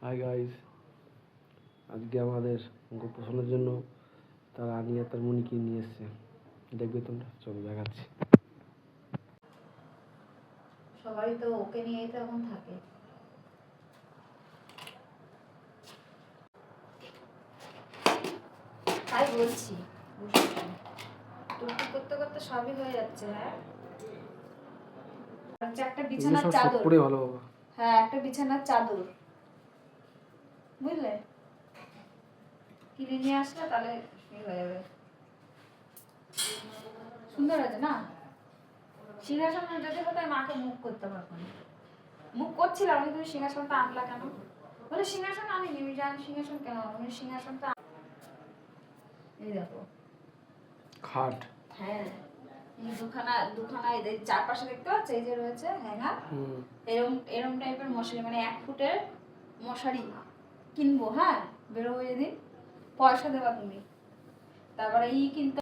Hi guys, আজকে আমাদের গোপোষণের জন্য তার আনি আর তার মনিকে নিয়ে এসছে। দেখবে তোমরা, চলো দেখাচ্ছি। সবাই তো ওকে নিয়েই তো এখন থাকে। তাই বলছি টুকটুক করতে করতে সবই হয়ে যাচ্ছে। হ্যাঁ, একটা বিছানার চাদর পরে ভালো বাবা। হ্যাঁ, একটা বিছানার চাদর বুঝলে, কিনে নিয়ে আসলে তাহলে হয়ে যাবে। সুন্দর আছে না? সিংহাসন যদি হতো মাকে মুখ করতে পারবো না। মুখ করছিলাম, আমি তুমি সিংহাসনটা আনলা কেন? বলে সিংহাসন আনিনি, আমি জানি সিংহাসন কেন, আমি সিংহাসনটা এই দেখো খাট। হ্যাঁ, এই দুখানা এই চারপাশে দেখতে পাচ্ছ, এই যে রয়েছে হ্যাঙ্গার, এরকম এরকম টাইপের মশারি, মানে 1 ফুটের মশারি কিনবো। হ্যাঁ, বেরোবো যেদিন পয়সা দেবা তুমি, তারপরে কিনতে